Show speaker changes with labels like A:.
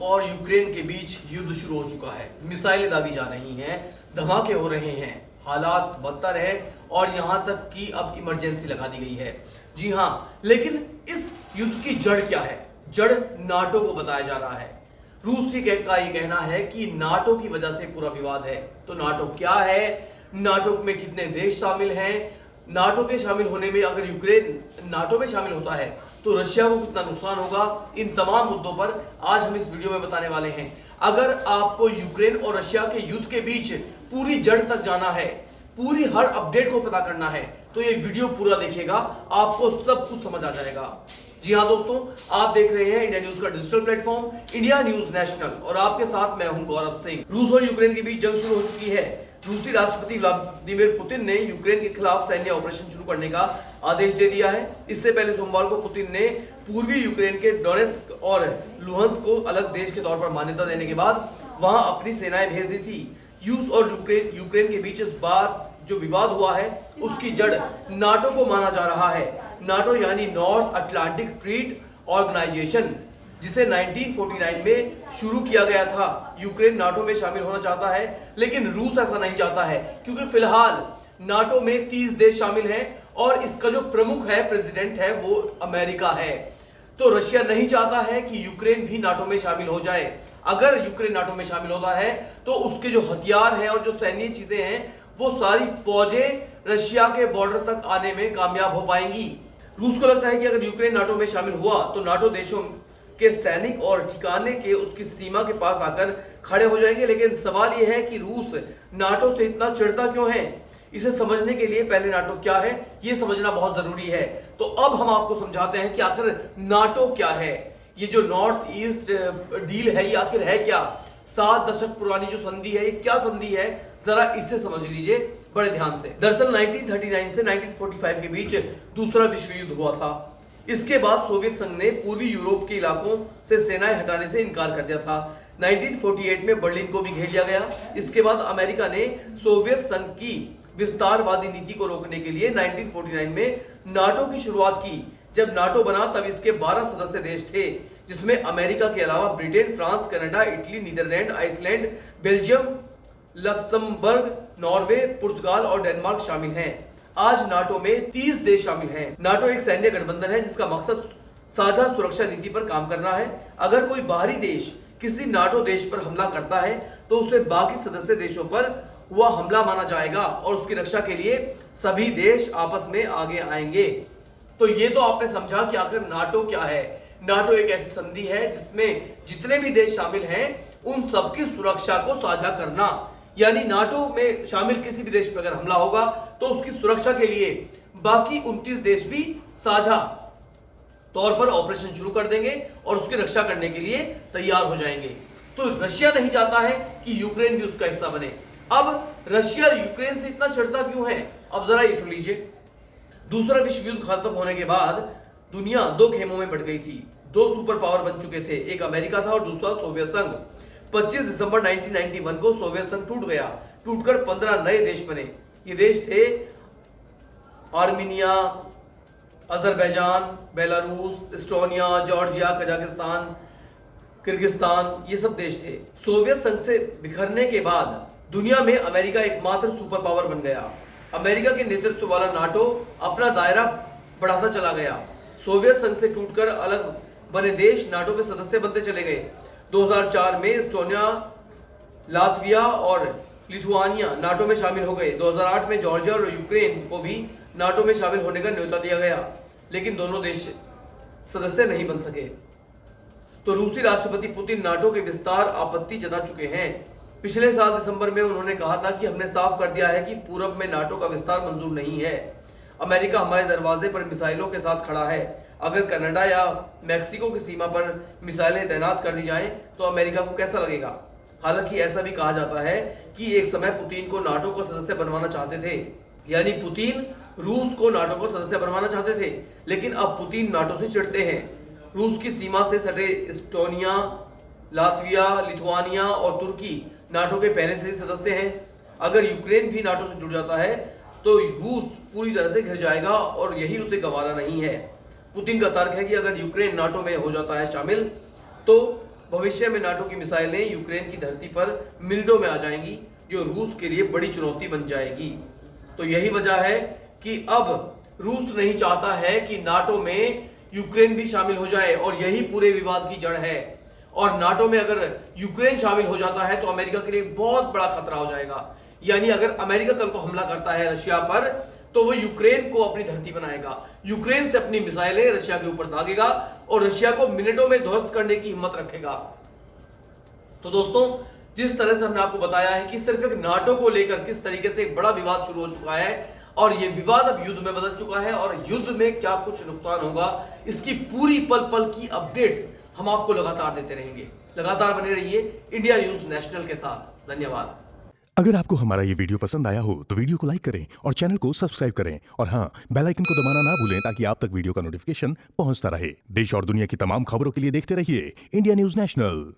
A: और यूक्रेन के बीच युद्ध शुरू हो चुका है। मिसाइलें दागी जा रही हैं, धमाके हो रहे हैं, हालात बदतर है और यहां तक कि अब इमरजेंसी लगा दी गई है। जी हां, लेकिन इस युद्ध की जड़ क्या है? जड़ नाटो को बताया जा रहा है। रूस का ये कहना है कि नाटो की वजह से पूरा विवाद है। तो नाटो क्या है, नाटो में कितने देश शामिल हैं, नाटो के शामिल होने में अगर यूक्रेन नाटो में शामिल होता है तो रशिया को कितना नुकसान होगा, इन तमाम मुद्दों पर आज हम इस वीडियो में बताने वाले हैं। अगर आपको यूक्रेन और रशिया के युद्ध के बीच पूरी जड़ तक जाना है, पूरी हर अपडेट को पता करना है, तो ये वीडियो पूरा देखिएगा, आपको सब कुछ समझ आ जाएगा। जी हाँ दोस्तों, आप देख रहे हैं इंडिया न्यूज का digital platform India news national और आपके साथ मैं हूं गौरव सिंह। रूस और यूक्रेन के बीच जंग शुरू हो चुकी है। रूसी राष्ट्रपति व्लादिमीर पुतिन ने यूक्रेन के खिलाफ सैन्य ऑपरेशन शुरू करने का आदेश दे दिया है। इससे पहले सोमवार को पुतिन ने पूर्वी यूक्रेन के डोनेट्स्क और लुहांस्क को अलग देश के तौर पर मान्यता देने के बाद वहां अपनी सेनाएं भेज दी थी। रूस और यूक्रेन के बीच इस बात जो विवाद हुआ है उसकी जड़ नाटो को माना जा रहा है। नाटो यानी नॉर्थ अटलांटिक ट्रीट ऑर्गेनाइजेशन, जिसे 1949 में शुरू किया गया था। यूक्रेन नाटो में शामिल होना चाहता है, लेकिन रूस ऐसा नहीं चाहता है, क्योंकि फिलहाल नाटो में 30 देश शामिल हैं और इसका जो प्रमुख है, प्रेसिडेंट है, वो अमेरिका है। तो रशिया नहीं चाहता है कि यूक्रेन भी नाटो में शामिल हो जाए। अगर यूक्रेन नाटो में शामिल होता है तो उसके जो हथियार हैं और जो सैन्य चीजें हैं, वो सारी फौजें रशिया के बॉर्डर तक आने में कामयाब हो पाएंगी। रूस को लगता है कि अगर यूक्रेन नाटो में शामिल हुआ तो नाटो देशों के सैनिक और ठिकाने के उसकी सीमा के पास आकर खड़े हो जाएंगे। लेकिन सवाल यह है कि रूस नाटो से इतना चिढ़ता क्यों है? इसे समझने के लिए पहले नाटो क्या है ये समझना बहुत जरूरी है। तो अब हम आपको समझाते हैं कि आखिर नाटो क्या है। ये जो नॉर्थ ईस्ट डील है ये आखिर है क्या? 7 दशक पुरानी जो संधि है, ये क्या संधि है, जरा इसे समझ लीजिए बड़े ध्यान से। दरअसल 1939 से 1945 के बीच दूसरा विश्व युद्ध हुआ था। इसके बाद सोवियत संघ ने पूर्वी यूरोप के इलाकों से सेनाएं हटाने से इनकार कर दिया था। 1948 में बर्लिन को भी घेर लिया गया। इसके बाद अमेरिका ने सोवियत संघ की विस्तारवादी नीति को रोकने के लिए 1949 में नाटो की शुरुआत की। जब नाटो बना तब इसके 12 सदस्य देश थे, जिसमें अमेरिका के अलावा Britain, France, Canada, Italy, Netherland, Iceland, Belgium, Luxembourg, Norway, पुर्तगाल और डेनमार्क शामिल हैं। आज नाटो में 30 देश शामिल हैं। नाटो एक सैन्य गठबंधन है जिसका मकसद साझा सुरक्षा नीति पर काम करना है। अगर कोई बाहरी देश किसी नाटो देश पर हमला करता है तो उसे बाकी सदस्य देशों पर हुआ हमला माना जाएगा और उसकी रक्षा के लिए सभी देश आपस में आगे आएंगे। तो ये तो आपने समझा कि आखिर नाटो क्या है। नाटो एक ऐसी संधि है जिसमें जितने भी देश शामिल हैं उन सबकी सुरक्षा को साझा करना, यानी नाटो में शामिल किसी भी देश पर अगर हमला होगा तो उसकी सुरक्षा के लिए बाकी 29 देश भी साझा तौर पर ऑपरेशन शुरू कर देंगे और उसकी रक्षा करने के लिए तैयार हो जाएंगे। तो रशिया नहीं चाहता है कि यूक्रेन भी उसका हिस्सा बने। अब रशिया यूक्रेन से इतना चिढ़ता क्यों है? अब जरा ये सुन लीजिए। दूसरा विश्व युद्ध खत्म होने के बाद दुनिया 2 खेमों में बढ़ गई थी। 2 सुपर पावर बन चुके थे, एक अमेरिका था और दूसरा सोवियत संघ। 25 दिसंबर 1991 को सोवियत संघ टूट गया। टूटकर 15 नए देश बने। ये देश थे Armenia, Azerbaijan, Belarus, Estonia, Georgia, Kazakhstan, Kyrgyzstan, ये सब देश थे। सोवियत संघ से बिखरने के बाद दुनिया में अमेरिका एकमात्र सुपर पावर बन गया। अमेरिका के नेतृत्व वाला नाटो अपना दायरा बढ़ाता चला गया। सोवियत संघ से टूटकर अलग बने देश नाटो के सदस्य बनते चले गए। 2004 में एस्टोनिया, लातविया और लिथुआनिया नाटो में शामिल हो गए। 2008 में जॉर्जिया और यूक्रेन को भी नाटो में शामिल होने का न्योता दिया गया, लेकिन दोनों देश सदस्य नहीं बन सके। तो रूसी राष्ट्रपति पुतिन नाटो के विस्तार आपत्ति जता चुके हैं। पिछले साल दिसंबर में उन्होंने कहा था कि हमने साफ कर दिया है कि पूरब में नाटो का विस्तार मंजूर नहीं है। अमेरिका हमारे दरवाजे पर मिसाइलों के साथ खड़ा है। अगर कनाडा या मैक्सिको की सीमा पर मिसाइलें तैनात कर दी जाएं तो अमेरिका को कैसा लगेगा? हालांकि ऐसा भी कहा जाता है कि एक समय पुतिन को नाटो को सदस्य बनवाना चाहते थे, यानी पुतिन रूस को नाटो को सदस्य बनवाना चाहते थे, लेकिन अब पुतिन नाटो से चिढ़ते हैं। रूस की सीमा से सटे एस्टोनिया, लातविया, लिथुआनिया और तुर्की नाटो के पहले से ही सदस्य हैं। अगर यूक्रेन भी नाटो से जुड़ जाता है तो रूस पूरी तरह से घिर जाएगा और यही उसे गंवाना नहीं है। पुतिन का तर्क है कि अगर यूक्रेन नाटो में हो जाता है शामिल तो भविष्य में नाटो की मिसाइलें यूक्रेन की धरती पर मिनटों में आ जाएंगी, जो रूस के लिए बड़ी चुनौती बन जाएगी। तो यही वजह है कि अब रूस नहीं चाहता है कि नाटो में यूक्रेन भी शामिल हो जाए, और यही पूरे विवाद की जड़ है। और नाटो में अगर यूक्रेन शामिल हो जाता है तो अमेरिका के लिए बहुत बड़ा खतरा हो जाएगा। यानी अगर अमेरिका कल को हमला करता है रशिया पर, तो वो यूक्रेन को अपनी धरती बनाएगा, यूक्रेन से अपनी मिसाइलें रशिया के ऊपर दागेगा और रशिया को मिनटों में ध्वस्त करने की हिम्मत रखेगा। तो दोस्तों, जिस तरह से हमने आपको बताया है कि सिर्फ एक नाटो को लेकर किस तरीके से एक बड़ा विवाद शुरू हो चुका है, और ये विवाद अब युद्ध में बदल चुका है, और युद्ध में क्या कुछ नुकसान होगा इसकी पूरी पल पल की अपडेट्स हम आपको लगातार देते रहेंगे। लगातार बने रहिए इंडिया न्यूज नेशनल के साथ। धन्यवाद।
B: अगर आपको हमारा ये वीडियो पसंद आया हो तो वीडियो को लाइक करें और चैनल को सब्सक्राइब करें, और हाँ, बेल आइकन को दबाना ना भूलें ताकि आप तक वीडियो का नोटिफिकेशन पहुंचता रहे। देश और दुनिया की तमाम खबरों के लिए देखते रहिए इंडिया न्यूज नेशनल।